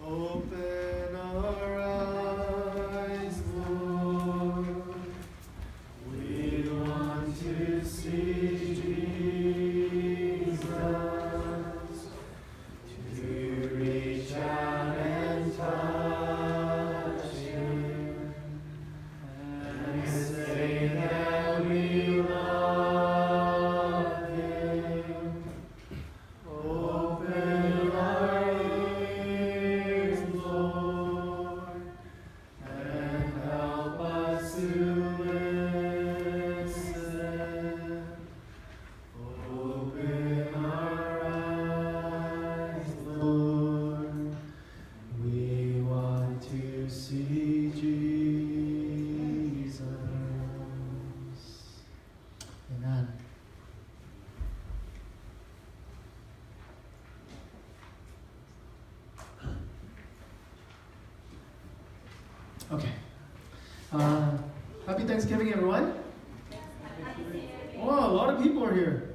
Open our eyes, Lord. We want to see Jesus, to reach out and touch Him, and say that we love Him. Open our ears, Lord, and help us to listen. Open our eyes, Lord. We want to see Jesus. Amen. Okay. Happy Thanksgiving, everyone. Oh, a lot of people are here.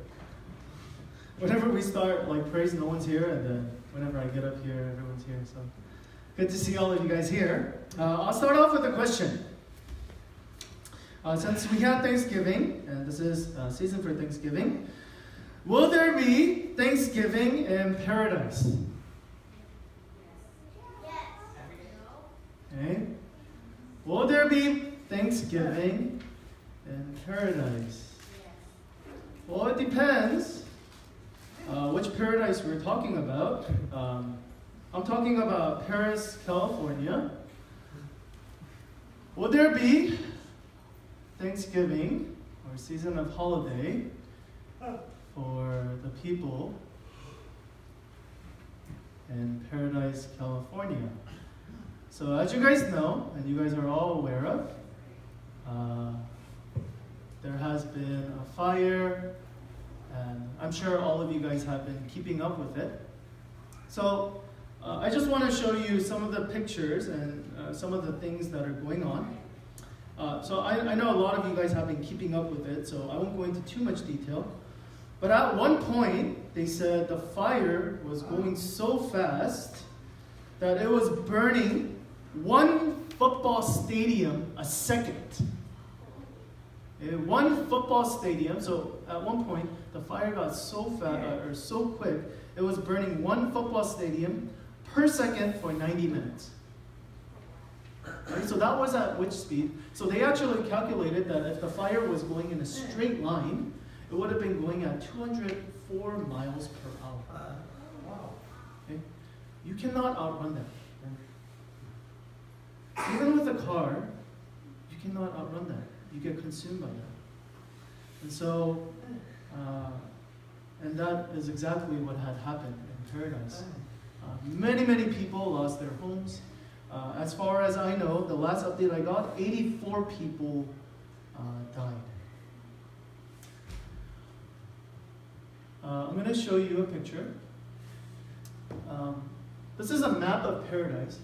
Whenever we start praise, no one's here, and then whenever I get up here, everyone's here. So good to see all of you guys here. I'll start off with a question. Since we had Thanksgiving, and this is season for Thanksgiving, will there be Thanksgiving in paradise? Okay. Will there be Thanksgiving in paradise? Well, it depends which paradise we're talking about. I'm talking about Paris, California. Will there be Thanksgiving or season of holiday for the people in Paradise, California? So as you guys know, and you guys are all aware of, there has been a fire, and I'm sure all of you guys have been keeping up with it. So I just want to show you some of the pictures and some of the things that are going on. So I know a lot of you guys have been keeping up with it, so I won't go into too much detail. But at one point, they said the fire was going so fast that it was burning one football stadium a second. One football stadium, so at one point, the fire got so fast, or so quick, it was burning one football stadium per second for 90 minutes. Right? So that was at which speed? So they actually calculated that if the fire was going in a straight line, it would have been going at 204 miles per hour. Wow. Okay? You cannot outrun that. Even with a car, you cannot outrun that. You get consumed by that. And so, and that is exactly what had happened in Paradise. Many people lost their homes. As far as I know, the last update I got, 84 people died. I'm going to show you a picture. This is a map of Paradise.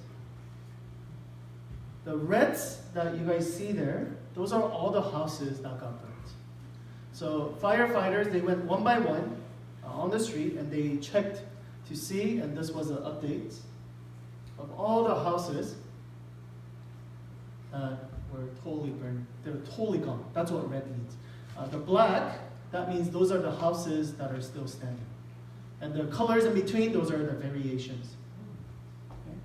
The reds that you guys see there, those are all the houses that got burned. So firefighters, they went one by one on the street and they checked to see, and this was an update of all the houses that were totally burned. They were totally gone. That's what red means. The black, that means those are the houses that are still standing. And the colors in between, those are the variations. Okay.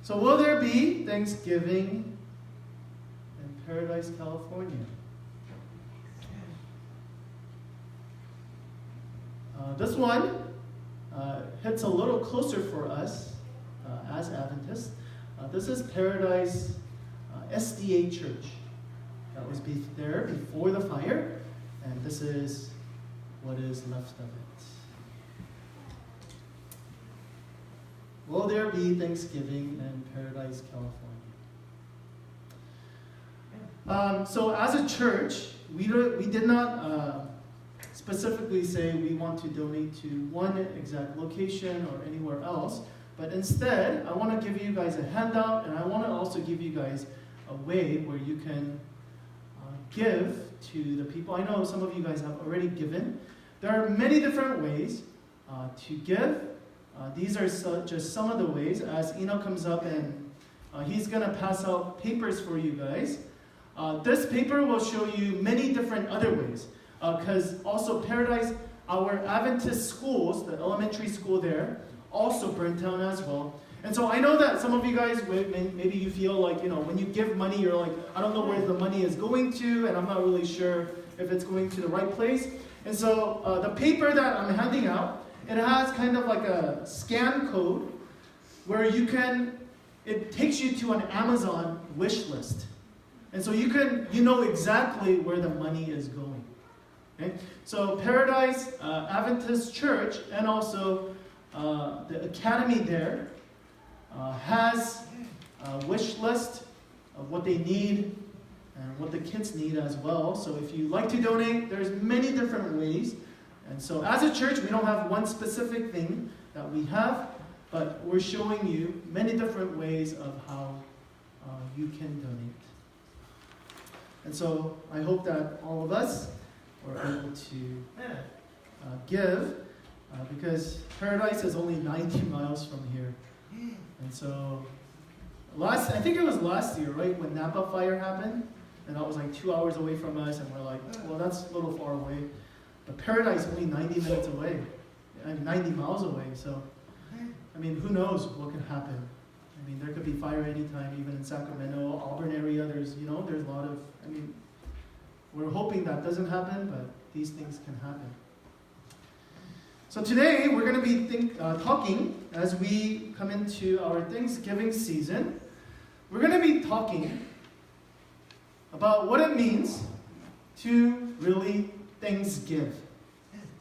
So will there be Thanksgiving in Paradise, California? This one hits a little closer for us as Adventists. This is Paradise SDA Church. That was there before the fire, and this is what is left of it. Will there be Thanksgiving in Paradise, California? So as a church, we did not specifically say we want to donate to one exact location or anywhere else, but instead, I want to give you guys a handout, and I want to also give you guys a way where you can give to the people. I know some of you guys have already given. There are many different ways to give. These are just some of the ways. As Enoch comes up and he's going to pass out papers for you guys. This paper will show you many different other ways. Because also Paradise, our Adventist schools, the elementary school there, also burnt down as well. And so I know that some of you guys, maybe you feel like, when you give money, you're like, I don't know where the money is going to, and I'm not really sure if it's going to the right place. And so the paper that I'm handing out, it has kind of like a scan code where it takes you to an Amazon wish list. And so you know exactly where the money is going. Okay? So Paradise Adventist Church and also the academy there has a wish list of what they need and what the kids need as well. So if you like to donate, there's many different ways. And so as a church, we don't have one specific thing that we have, but we're showing you many different ways of how you can donate. And so I hope that all of us are able to give, because Paradise is only 90 miles from here. And so, I think it was last year, right, when Napa fire happened, and that was like 2 hours away from us, and we're like, well, that's a little far away. But Paradise is only 90 minutes away, and 90 miles away, so, I mean, who knows what can happen. I mean, there could be fire anytime, even in Sacramento, Auburn area, there's a lot of, we're hoping that doesn't happen, but these things can happen. So today, we're going to be talking, as we come into our Thanksgiving season, we're going to be talking about what it means to really Thanksgive.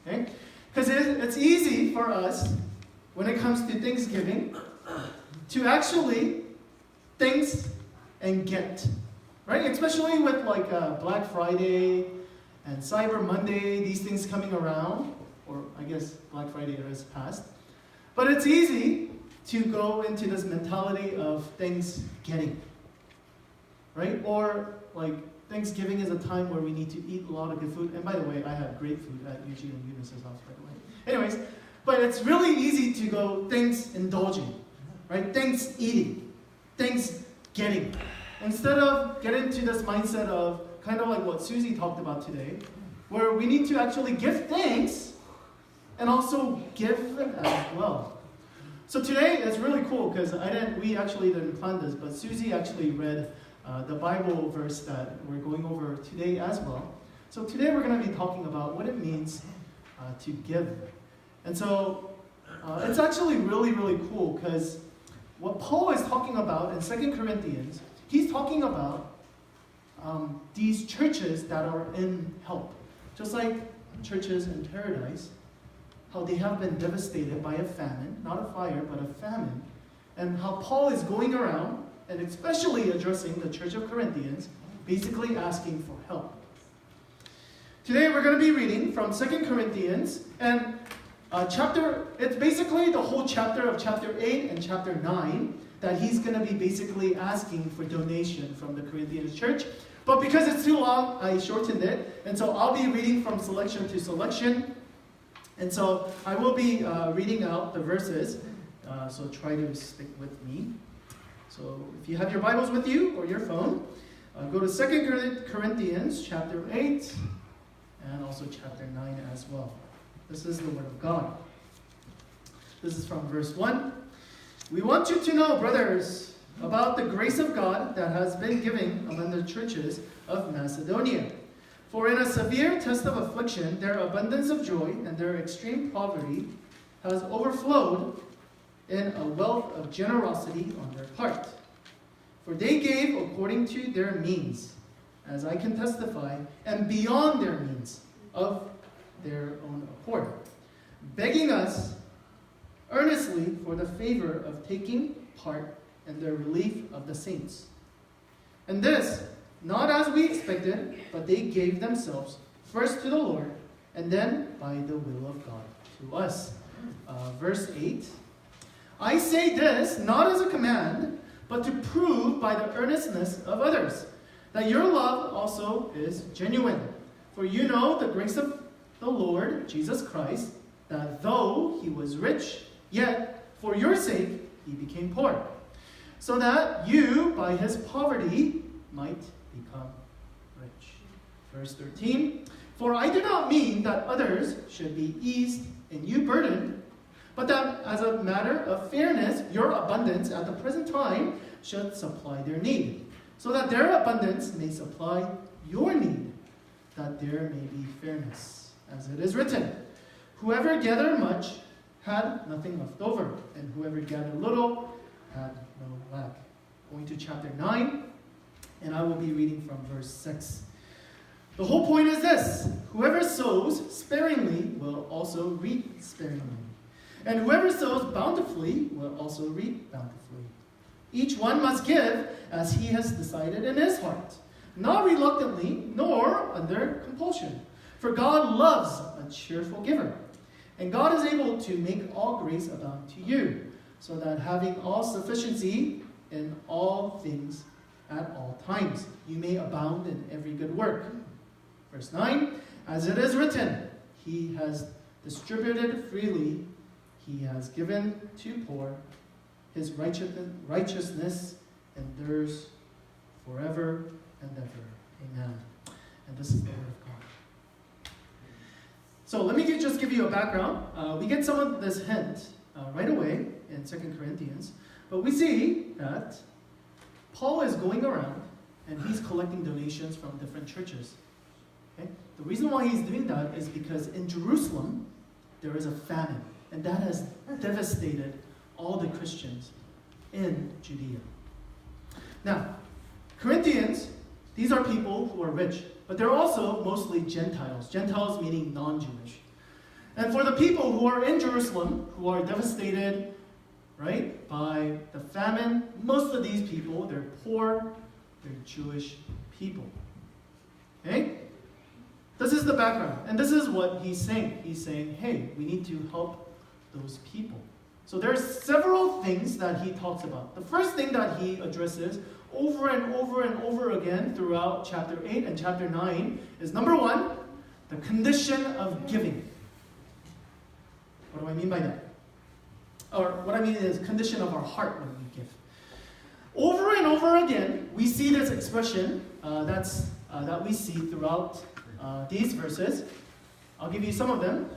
Okay? Because it's easy for us, when it comes to Thanksgiving, to actually thanks and get. Right? Especially with like Black Friday and Cyber Monday, these things coming around. Or I guess Black Friday has passed. But it's easy to go into this mentality of Thanksgiving. Right? Or like Thanksgiving is a time where we need to eat a lot of good food. And by the way, I have great food at Eugene and Eunice's house, by the way. Anyways, but it's really easy to go thanks indulging. Right? Thanks eating. Thanks getting. Instead of get into this mindset of kind of like what Susie talked about today, where we need to actually give thanks and also give as well. So today is really cool because we actually didn't plan this, but Susie actually read the Bible verse that we're going over today as well. So today we're going to be talking about what it means to give. And so it's actually really, really cool because what Paul is talking about in 2 Corinthians, he's talking about these churches that are in help. Just like churches in Paradise, how they have been devastated by a famine, not a fire, but a famine. And how Paul is going around, and especially addressing the Church of Corinthians, basically asking for help. Today we're going to be reading from 2 Corinthians, and it's basically the whole chapter of chapter 8 and chapter 9 that he's going to be basically asking for donation from the Corinthians church. But because it's too long, I shortened it. And so I'll be reading from selection to selection. And so I will be reading out the verses. So try to stick with me. So if you have your Bibles with you or your phone, go to 2 Corinthians chapter 8 and also chapter 9 as well. This is the Word of God. This is from verse 1. We want you to know, brothers, about the grace of God that has been given among the churches of Macedonia. For in a severe test of affliction, their abundance of joy and their extreme poverty has overflowed in a wealth of generosity on their part. For they gave according to their means, as I can testify, and beyond their means of their own accord, begging us earnestly for the favor of taking part in the relief of the saints. And this, not as we expected, but they gave themselves first to the Lord, and then by the will of God to us. Verse 8. I say this not as a command, but to prove by the earnestness of others, that your love also is genuine. For you know the grace of the Lord Jesus Christ, that though he was rich, Yet, for your sake, he became poor, so that you, by his poverty, might become rich. Verse 13, for I do not mean that others should be eased and you burdened, but that as a matter of fairness, your abundance at the present time should supply their need, so that their abundance may supply your need, that there may be fairness. As it is written, whoever gathered much had nothing left over, and whoever gathered little had no lack. Going to chapter 9, and I will be reading from verse 6. The whole point is this: whoever sows sparingly will also reap sparingly, and whoever sows bountifully will also reap bountifully. Each one must give as he has decided in his heart, not reluctantly nor under compulsion. For God loves a cheerful giver. And God is able to make all grace abound to you, so that having all sufficiency in all things at all times, you may abound in every good work. Verse 9, as it is written, he has distributed freely, he has given to poor, his righteousness endures forever and ever. Amen. And this is the word of God. So let me just give you a background. We get some of this hint right away in 2 Corinthians. But we see that Paul is going around and he's collecting donations from different churches. Okay? The reason why he's doing that is because in Jerusalem, there is a famine. And that has devastated all the Christians in Judea. Now, Corinthians, these are people who are rich. But they're also mostly Gentiles. Gentiles meaning non-Jewish. And for the people who are in Jerusalem, who are devastated, right, by the famine, most of these people, they're poor, they're Jewish people. Okay? This is the background. And this is what he's saying. He's saying, hey, we need to help those people. So there's several things that he talks about. The first thing that he addresses over and over and over again throughout chapter 8 and chapter 9 is number 1, the condition of giving. What do I mean by that? Or what I mean is condition of our heart when we give. Over and over again, we see this expression that we see throughout these verses. I'll give you some of them.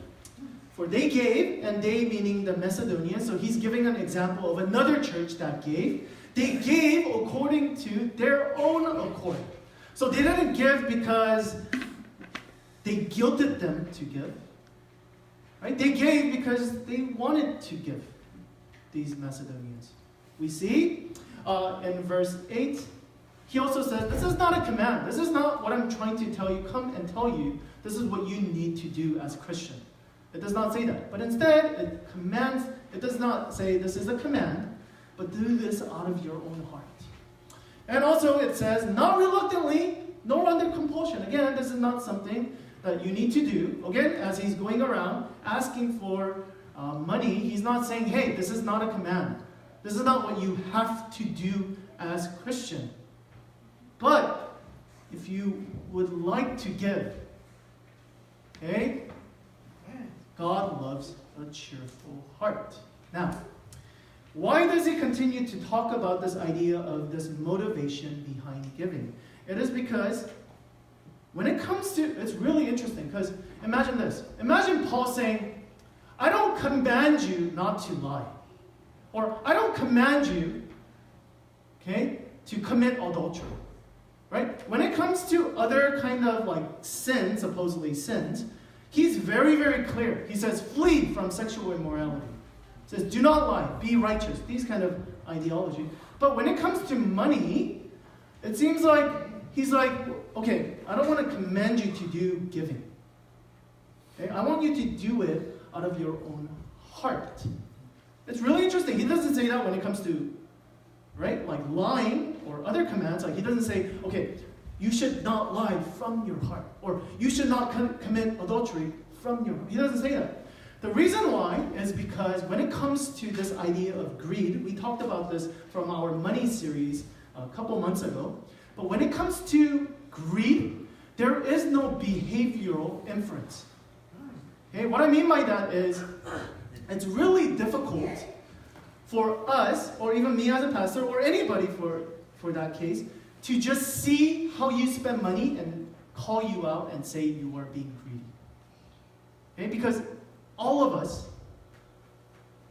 For they gave, and they meaning the Macedonians, so he's giving an example of another church that gave. They gave according to their own accord. So they didn't give because they guilted them to give. Right? They gave because they wanted to give, these Macedonians. We see in verse 8, he also says, this is not a command. This is not what I'm trying to tell you. Come and tell you, this is what you need to do as Christian. It does not say that. But instead, it does not say this is a command, but do this out of your own heart. And also it says, not reluctantly, nor under compulsion. Again, this is not something that you need to do. Again, as he's going around asking for money, he's not saying, hey, this is not a command. This is not what you have to do as Christian. But if you would like to give, okay, God loves a cheerful heart. Now, why does he continue to talk about this idea of this motivation behind giving? It is because when it comes to, it's really interesting, because imagine this. Imagine Paul saying, I don't command you not to lie. Or I don't command you, okay, to commit adultery. Right? When it comes to other kind of like sins, supposedly sins, he's very, very clear. He says, flee from sexual immorality. He says, do not lie, be righteous. These kind of ideology. But when it comes to money, it seems like he's like, okay, I don't want to command you to do giving. Okay? I want you to do it out of your own heart. It's really interesting. He doesn't say that when it comes to, right, like lying or other commands. Like he doesn't say, okay, you should not lie from your heart. Or you should not commit adultery from your heart. He doesn't say that. The reason why is because when it comes to this idea of greed, we talked about this from our money series a couple months ago. But when it comes to greed, there is no behavioral inference. Okay, what I mean by that is, It's really difficult for us, or even me as a pastor, or anybody for that case, to just see how you spend money and call you out and say you are being greedy. Okay? Because all of us,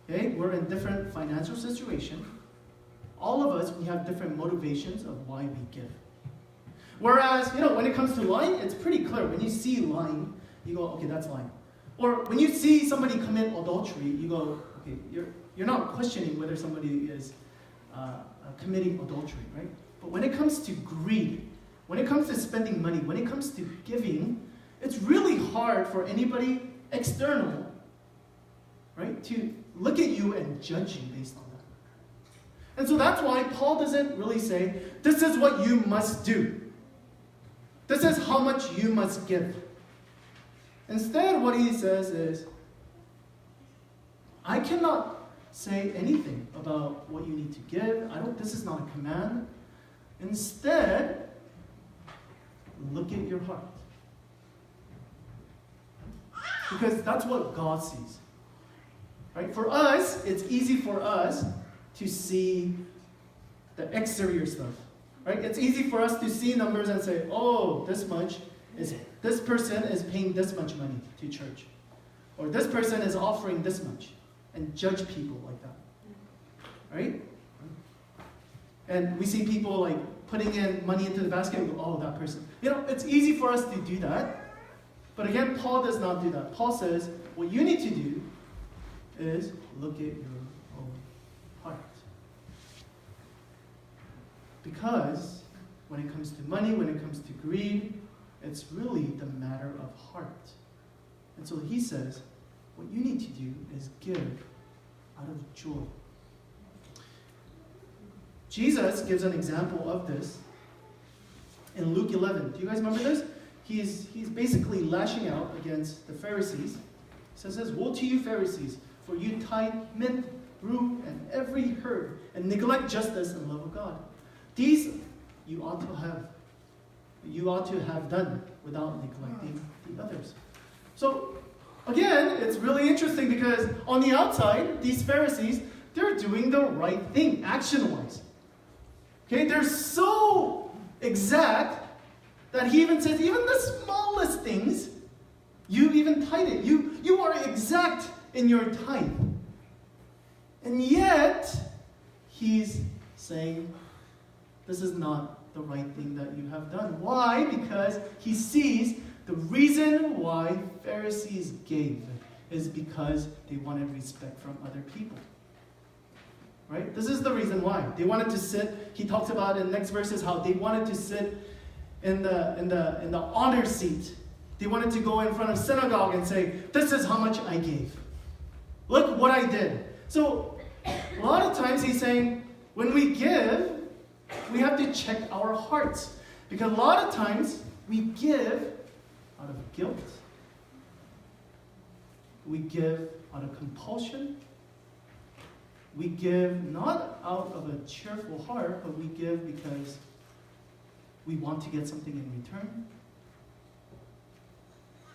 okay, we're in different financial situations. All of us, we have different motivations of why we give. Whereas, when it comes to lying, it's pretty clear. When you see lying, you go, okay, that's lying. Or when you see somebody commit adultery, you go, okay, you're not questioning whether somebody is committing adultery, right? But when it comes to greed, when it comes to spending money, when it comes to giving, it's really hard for anybody external, right, to look at you and judge you based on that. And so that's why Paul doesn't really say, this is what you must do. This is how much you must give. Instead, what he says is, I cannot say anything about what you need to give. This is not a command. Instead, look at your heart. Because that's what God sees. Right? For us, it's easy for us to see the exterior stuff. Right? It's easy for us to see numbers and say, oh, this person is paying this much money to church. Or this person is offering this much. And judge people like that. Right? And we see people like putting in money into the basket and go, oh, that person. It's easy for us to do that. But again, Paul does not do that. Paul says, what you need to do is look at your own heart. Because when it comes to money, when it comes to greed, it's really the matter of heart. And so he says, what you need to do is give out of joy. Jesus gives an example of this in Luke 11. Do you guys remember this? He's basically lashing out against the Pharisees. He says, woe to you Pharisees, for you tithe mint, rue, and every herb, and neglect justice and love of God. These you ought to have done without neglecting the others. So, again, it's really interesting because on the outside, these Pharisees, they're doing the right thing, action-wise. Okay, they're so exact that he even says, even the smallest things, you even tithe it. You are exact in your tithe. And yet, he's saying, this is not the right thing that you have done. Why? Because he sees the reason why Pharisees gave is because they wanted respect from other people. Right? This is the reason why. They wanted to sit, he talks about in the next verses how they wanted to sit in the honor seat. They wanted to go in front of synagogue and say, this is how much I gave. Look what I did. So a lot of times he's saying, when we give, we have to check our hearts. Because a lot of times we give out of guilt. We give out of compulsion. We give not out of a cheerful heart, but we give because we want to get something in return.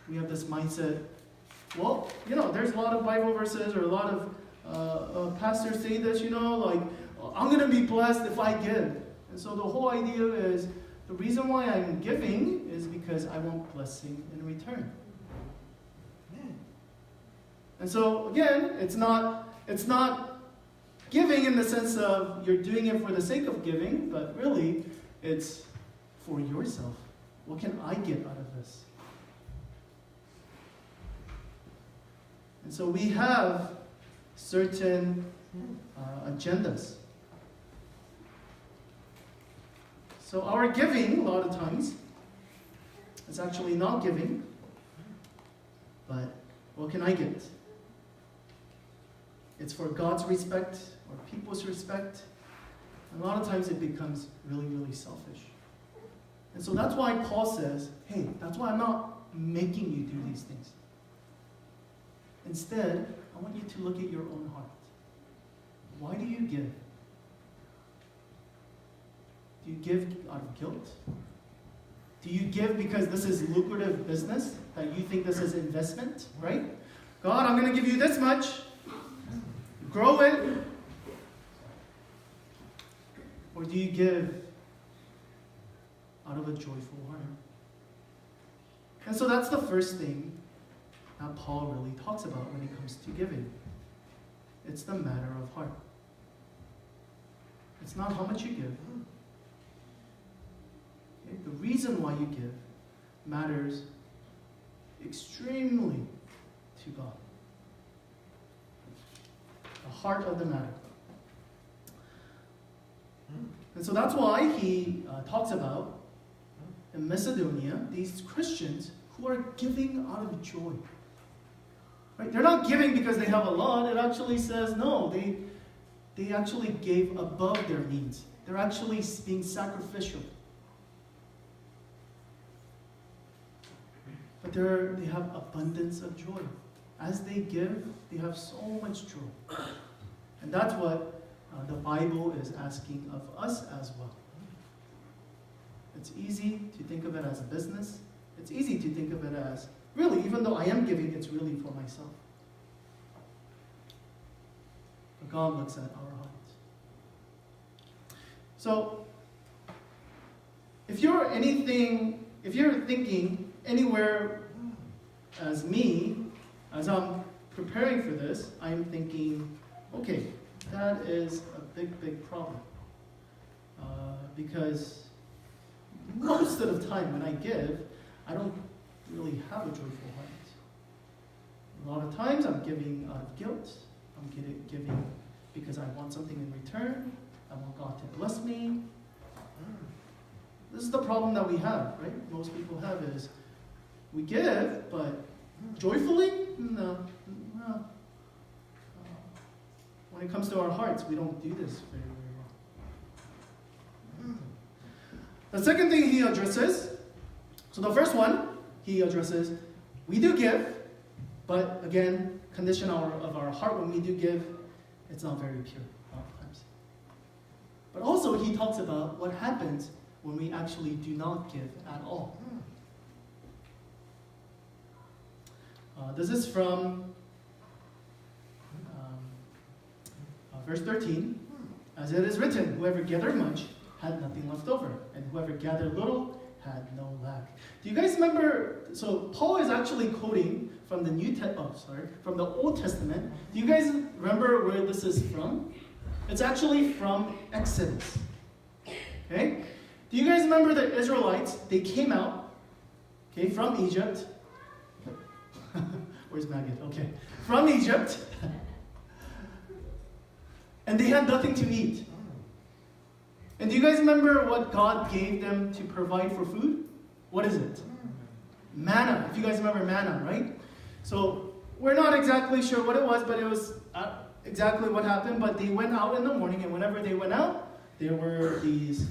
We have this mindset, well, there's a lot of Bible verses or a lot of pastors say this, like, I'm going to be blessed if I give. And so the whole idea is, the reason why I'm giving is because I want blessing in return. And so, again, it's not giving in the sense of you're doing it for the sake of giving, but really, it's for yourself. What can I get out of this? And so we have certain agendas. So our giving, a lot of times, is actually not giving, but what can I get? It's for God's respect or people's respect. And a lot of times it becomes really, really selfish. And so that's why Paul says, hey, that's why I'm not making you do these things. Instead, I want you to look at your own heart. Why do you give? Do you give out of guilt? Do you give because this is lucrative business? That you think this is investment, right? God, I'm going to give you this much. grow it? Or do you give out of a joyful heart? And so that's the first thing that Paul really talks about when it comes to giving. It's the matter of heart. It's not how much you give. Okay? The reason why you give matters extremely to God. The heart of the matter. And so that's why he talks about in Macedonia these Christians who are giving out of joy. Right? They're not giving because they have a lot. It actually says no. They actually gave above their means. They're actually being sacrificial. But they have abundance of joy. As they give, they have so much joy. And that's what the Bible is asking of us as well. It's easy to think of it as a business. It's easy to think of it as, really, even though I am giving, it's really for myself. But God looks at our hearts. So, if you're thinking anywhere as me, as I'm preparing for this, I'm thinking, okay, that is a big, big problem. Because most of the time when I give, I don't really have a joyful heart. A lot of times I'm giving out of guilt. I'm giving because I want something in return. I want God to bless me. This is the problem that we have, right? Most people have is we give, but joyfully? No. When it comes to our hearts, we don't do this very, very well. The second thing he addresses, so the first one he addresses, we do give, but again, condition of our heart when we do give, it's not very pure a lot of times. But also he talks about what happens when we actually do not give at all. This is from verse 13. As it is written, whoever gathered much had nothing left over, and whoever gathered little had no lack. Do you guys remember? So Paul is actually quoting from from the Old Testament. Do you guys remember where this is from? It's actually from Exodus. Okay? Do you guys remember the Israelites? They came out, okay, from Egypt. Where's Maggot? Okay, from Egypt, and they had nothing to eat. And do you guys remember what God gave them to provide for food? What is it? Manna. If you guys remember manna, right? So we're not exactly sure what it was, but it was exactly what happened. But they went out in the morning, and whenever they went out, there were these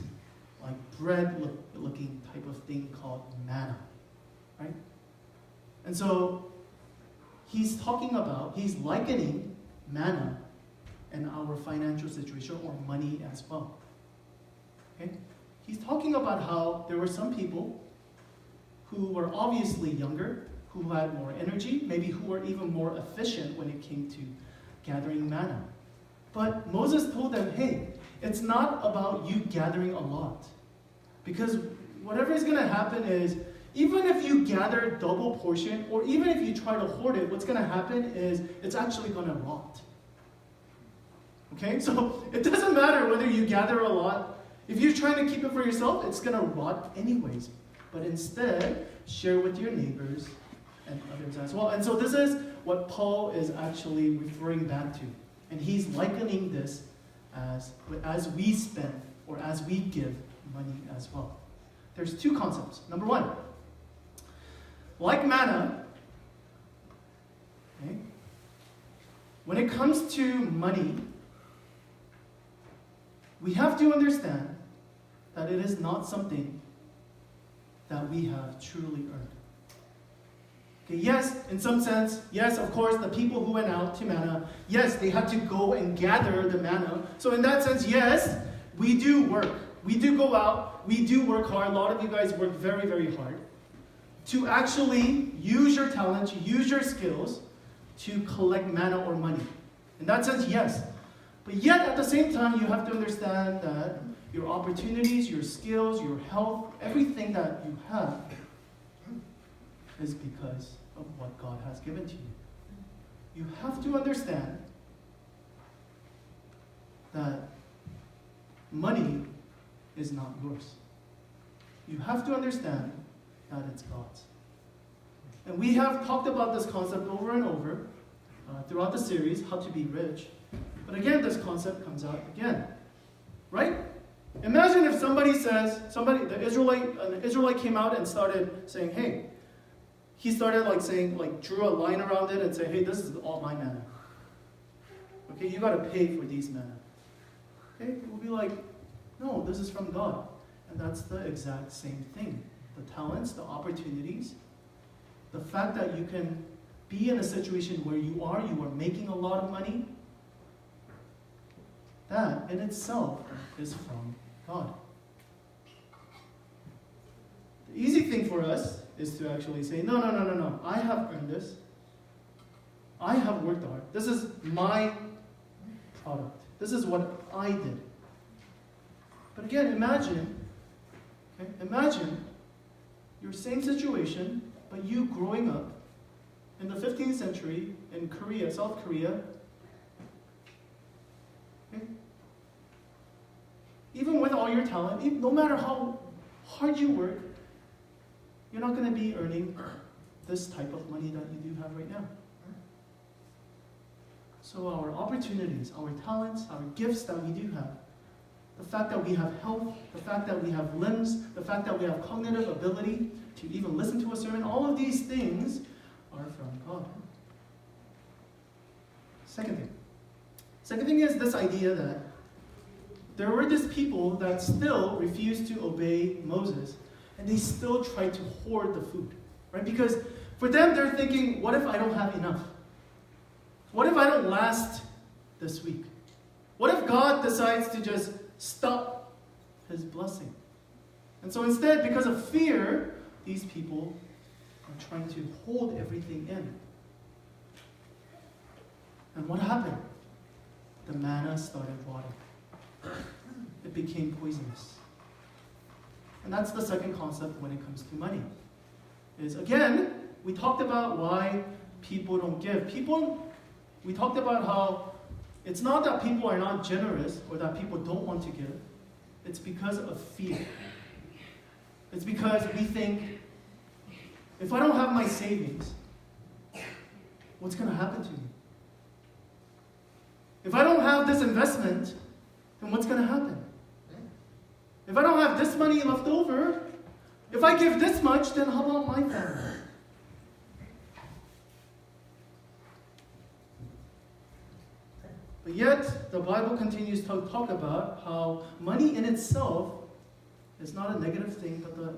like bread-looking type of thing called manna, right? And so he's likening manna and our financial situation or money as well. Okay? He's talking about how there were some people who were obviously younger, who had more energy, maybe who were even more efficient when it came to gathering manna. But Moses told them, hey, it's not about you gathering a lot. Because whatever is going to happen is, even if you gather double portion, or even if you try to hoard it, what's going to happen is it's actually going to rot. Okay? So it doesn't matter whether you gather a lot. If you're trying to keep it for yourself, it's going to rot anyways. But instead, share with your neighbors and others as well. And so this is what Paul is actually referring back to. And he's likening this as we spend or as we give money as well. There's two concepts. Number one, like manna, okay, when it comes to money, we have to understand that it is not something that we have truly earned. Okay, yes, in some sense, yes, of course, the people who went out to manna, yes, they had to go and gather the manna. So in that sense, yes, we do work. We do go out. We do work hard. A lot of you guys work very, very hard to actually use your talents, use your skills to collect manna or money. In that sense, yes. But yet, at the same time, you have to understand that your opportunities, your skills, your health, everything that you have is because of what God has given to you. You have to understand that money is not yours. You have to understand that it's God's. And we have talked about this concept over and over throughout the series, How to Be Rich. But again, this concept comes out again. Right? Imagine if somebody says, an Israelite came out and started saying, hey, he started drew a line around it and said, hey, this is all my manna. Okay, you got to pay for these manna. Okay, we'll be like, no, this is from God. And that's the exact same thing. The talents, the opportunities, the fact that you can be in a situation where you are making a lot of money, that in itself is from God. The easy thing for us is to actually say, no, I have earned this. I have worked hard. This is my product. This is what I did. But again, imagine your same situation, but you growing up in the 15th century in Korea, South Korea. Okay? Even with all your talent, no matter how hard you work, you're not going to be earning this type of money that you do have right now. So our opportunities, our talents, our gifts that we do have, the fact that we have health, the fact that we have limbs, the fact that we have cognitive ability to even listen to a sermon, all of these things are from God. Second thing is this idea that there were these people that still refused to obey Moses, and they still tried to hoard the food, right? Because for them, they're thinking, what if I don't have enough? What if I don't last this week? What if God decides to just stop his blessing? And so instead, because of fear, these people are trying to hold everything in. And what happened? The manna started rotting. It became poisonous. And that's the second concept when it comes to money. Is again, we talked about why people don't give. We talked about how it's not that people are not generous or that people don't want to give. It's because of fear. It's because we think, if I don't have my savings, what's going to happen to me? If I don't have this investment, then what's going to happen? If I don't have this money left over, if I give this much, then how about my family? But yet, the Bible continues to talk about how money in itself is not a negative thing, but the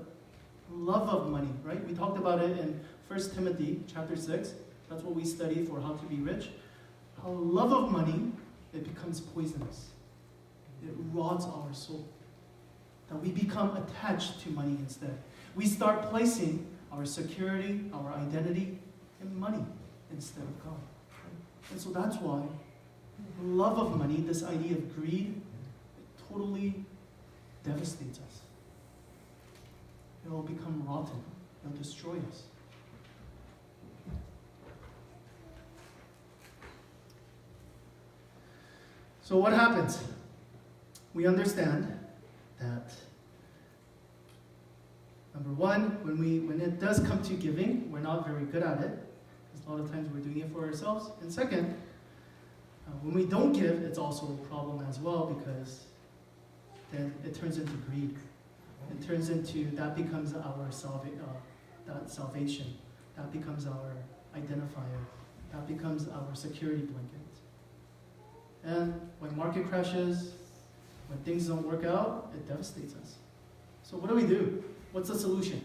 love of money, right? We talked about it in 1 Timothy chapter 6. That's what we study for How to Be Rich. How love of money, it becomes poisonous. It rots our soul. That we become attached to money instead. We start placing our security, our identity in money instead of God. Right? And so that's why love of money, this idea of greed, it totally devastates us. It will become rotten. It will destroy us. So what happens? We understand that, number one, when it does come to giving, we're not very good at it, because a lot of times we're doing it for ourselves. And second, when we don't give, it's also a problem as well, because then it turns into greed. It turns into, that becomes our salvation. That becomes our identifier. That becomes our security blanket. And when market crashes, when things don't work out, it devastates us. So what do? What's the solution?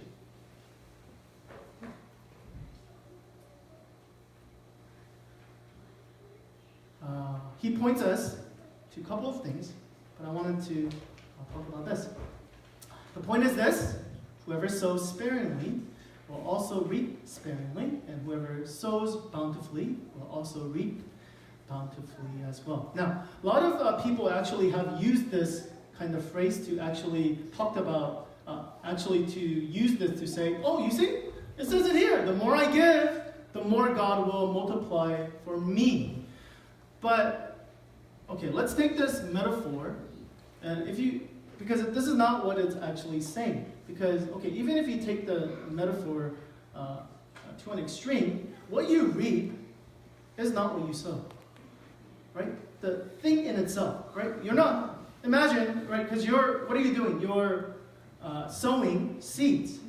He points us to a couple of things, but I'll talk about this. The point is this: whoever sows sparingly will also reap sparingly, and whoever sows bountifully will also reap bountifully as well. Now, a lot of people actually have used this kind of phrase to actually talk about, to use this to say, oh, you see, it says it here, the more I give, the more God will multiply for me. But, okay, let's take this metaphor, and because this is not what it's actually saying. Because, okay, even if you take the metaphor to an extreme, what you reap is not what you sow, right? The thing in itself, right? You're not, imagine, right, because what are you doing? You're sowing seeds.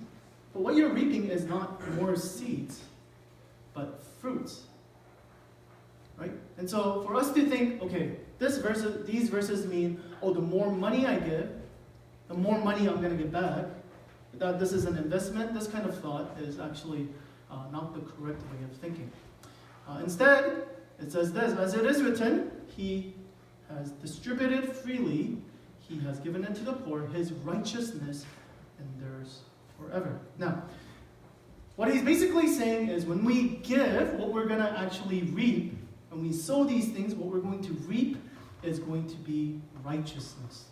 But what you're reaping is not more seeds, but fruits, right? And so for us to think, okay, these verses mean, oh, the more money I give, the more money I'm going to get back, that this is an investment, this kind of thought is actually not the correct way of thinking. Instead, it says this, as it is written, he has distributed freely, he has given it to the poor, his righteousness endures forever. Now, what he's basically saying is when we give, what we're going to actually reap, when we sow these things, what we're going to reap is going to be righteousness.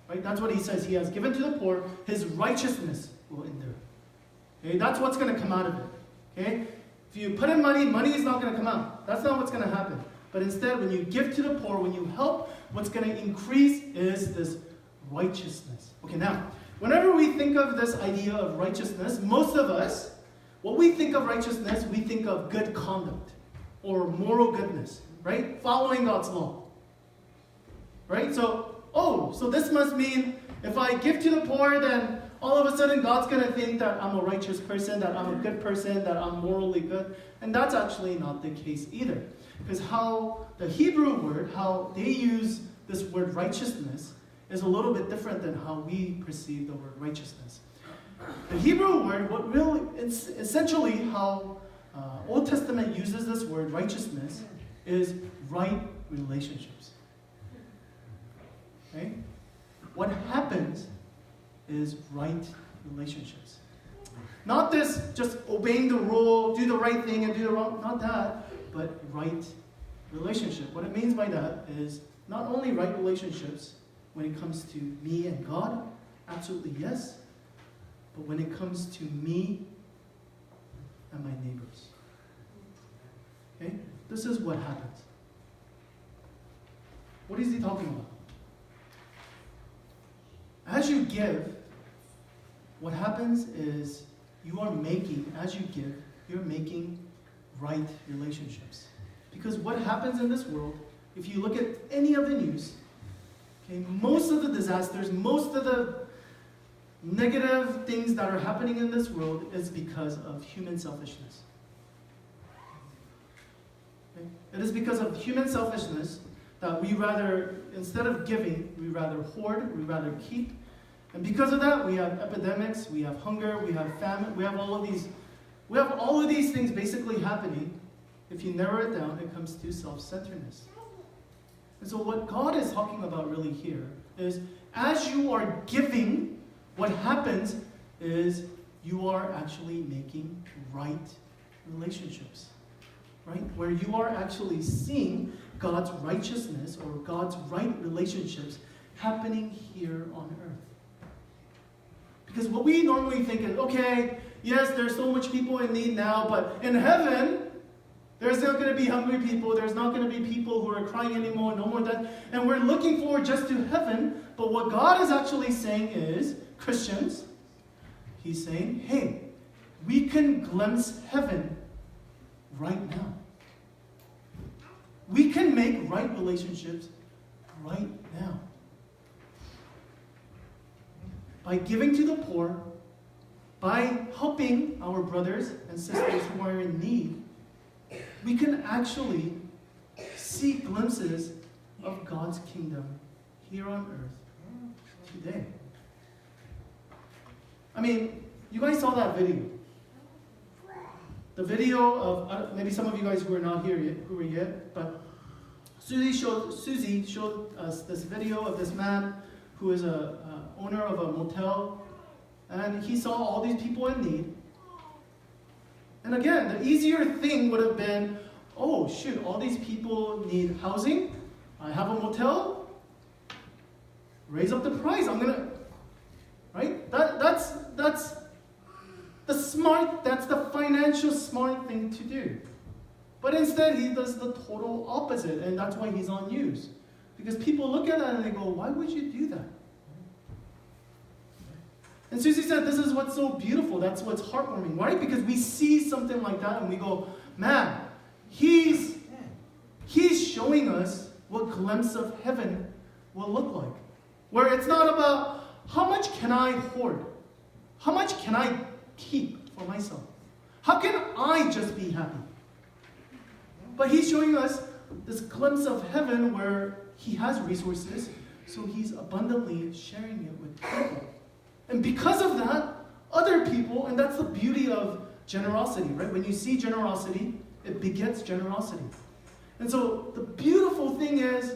Right? That's what he says. He has given to the poor, his righteousness will endure. Okay? That's what's going to come out of it. Okay? If you put in money, money is not going to come out. That's not what's going to happen. But instead, when you give to the poor, when you help, what's going to increase is this righteousness. Okay, now, whenever we think of this idea of righteousness, most of us, what we think of righteousness, we think of good conduct or moral goodness, right? Following God's law. Right? So this must mean if I give to the poor, then all of a sudden God's going to think that I'm a righteous person, that I'm a good person, that I'm morally good. And that's actually not the case either. Because how the Hebrew word, how they use this word righteousness is a little bit different than how we perceive the word righteousness. The Hebrew word, it's essentially how Old Testament uses this word righteousness is right relationships. Okay? What happens is right relationships. Not this just obeying the rule, do the right thing and do the wrong, not that, but right relationship. What it means by that is not only right relationships when it comes to me and God, absolutely yes, but when it comes to me and my neighbors. Okay? This is what happens. What is he talking about? As you give, what happens is as you give, you're making right relationships. Because what happens in this world, if you look at any of the news, okay, most of the disasters, most of the negative things that are happening in this world is because of human selfishness. Okay? It is because of human selfishness that we rather, instead of giving, we rather hoard, we rather keep. And because of that, we have epidemics, we have hunger, we have famine, we have all of these things basically happening. If you narrow it down, it comes to self-centeredness. And so what God is talking about really here is as you are giving, what happens is you are actually making right relationships. Right? Where you are actually seeing God's righteousness or God's right relationships happening here on earth. Because what we normally think is, okay, yes, there's so much people in need now, but in heaven, there's not going to be hungry people. There's not going to be people who are crying anymore, no more death. And we're looking forward just to heaven. But what God is actually saying is, Christians, he's saying, hey, we can glimpse heaven right now. We can make right relationships right now. By giving to the poor, by helping our brothers and sisters who are in need, we can actually see glimpses of God's kingdom here on earth today. I mean, you guys saw that video. The video of, maybe some of you guys who are not here yet, but Susie showed us this video of this man who is a owner of a motel, and he saw all these people in need. And again, the easier thing would have been, oh shoot, all these people need housing. I have a motel. Raise up the price. I'm gonna, right? That's the financial smart thing to do. But instead, he does the total opposite, and that's why he's on news. Because people look at that and they go, why would you do that? And Susie said, this is what's so beautiful. That's what's heartwarming, right? Because we see something like that and we go, man, he's showing us what glimpse of heaven will look like. Where it's not about how much can I hoard? How much can I keep for myself? How can I just be happy? But he's showing us this glimpse of heaven where he has resources, so he's abundantly sharing it with people. And because of that, other people, and that's the beauty of generosity, right? When you see generosity, it begets generosity. And so the beautiful thing is,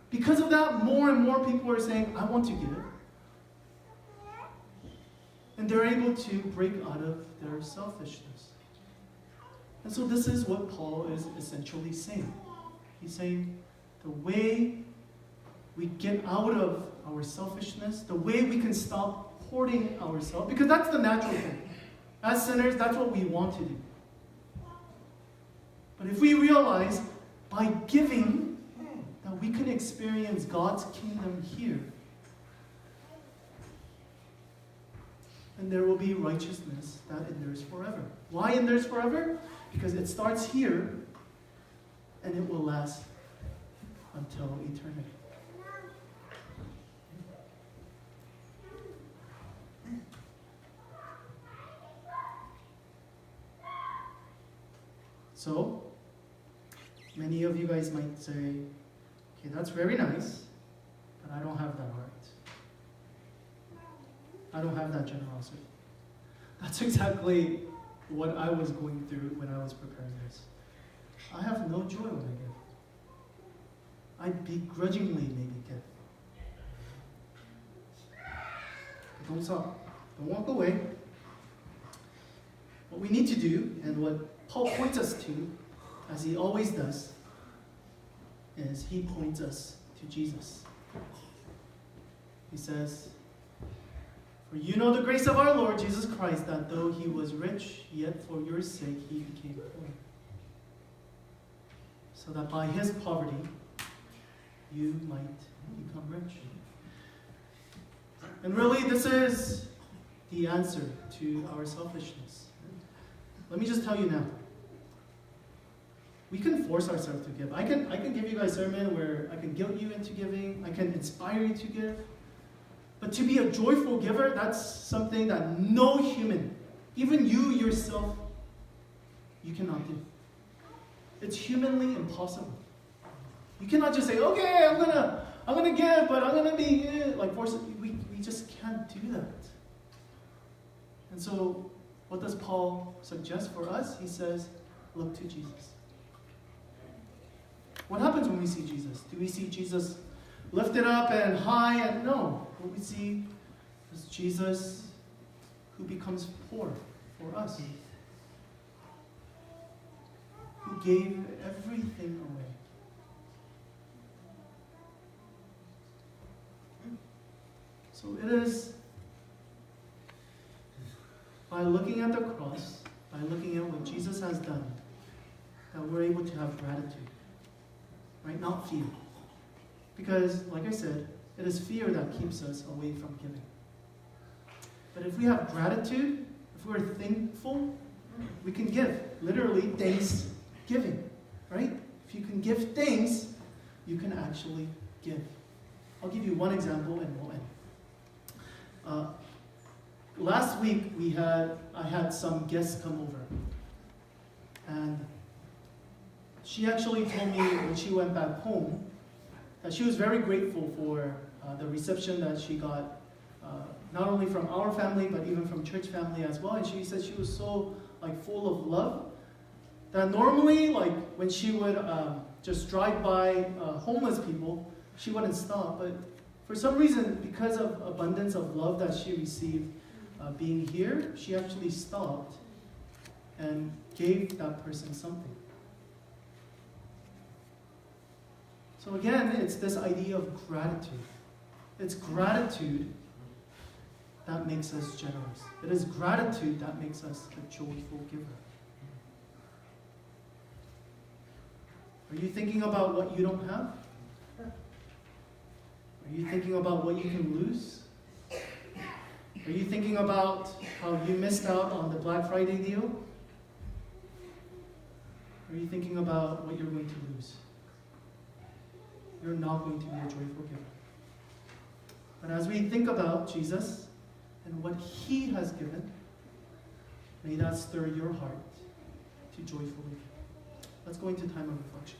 because of that, more and more people are saying, I want to give. And they're able to break out of their selfishness. And so this is what Paul is essentially saying. He's saying the way we get out of our selfishness, the way we can stop hoarding ourselves, because that's the natural thing. As sinners, that's what we want to do. But if we realize by giving that we can experience God's kingdom here, and there will be righteousness that endures forever. Why endures forever? Because it starts here and it will last until eternity. So, many of you guys might say, okay, that's very nice, but I don't have that heart. I don't have that generosity. That's exactly what I was going through when I was preparing this. I have no joy when I give. I begrudgingly maybe give. But don't stop. Don't walk away. What we need to do, and what Paul points us to, as he always does, is he points us to Jesus. He says, for you know the grace of our Lord Jesus Christ, that though he was rich, yet for your sake he became poor, so that by his poverty you might become rich. And really, this is the answer to our selfishness. Let me just tell you now. We can force ourselves to give. I can give you guys a sermon where I can guilt you into giving. I can inspire you to give. But to be a joyful giver, that's something that no human, even you yourself, you cannot do. It's humanly impossible. You cannot just say, okay, I'm gonna give, but I'm gonna be like force. We just can't do that. And so, what does Paul suggest for us? He says, look to Jesus. What happens when we see Jesus? Do we see Jesus lifted up and high? And no. What we see is Jesus who becomes poor for us. Who gave everything away. So it is by looking at the cross, by looking at what Jesus has done, that we're able to have gratitude. Right? Not fear. Because, like I said, it is fear that keeps us away from giving. But if we have gratitude, if we're thankful, we can give. Literally, thanksgiving. Right? If you can give thanks, you can actually give. I'll give you one example and we'll end. Last week, I had some guests come over. And she actually told me when she went back home that she was very grateful for the reception that she got, not only from our family, but even from church family as well. And she said she was so full of love that normally, when she would just drive by homeless people, she wouldn't stop. But for some reason, because of abundance of love that she received being here, she actually stopped and gave that person something. So again, it's this idea of gratitude. It's gratitude that makes us generous. It is gratitude that makes us a joyful giver. Are you thinking about what you don't have? Are you thinking about what you can lose? Are you thinking about how you missed out on the Black Friday deal? Are you thinking about what you're going to lose? You're not going to be a joyful giver. But as we think about Jesus and what He has given, may that stir your heart to joyfully give. Let's go into time of reflection.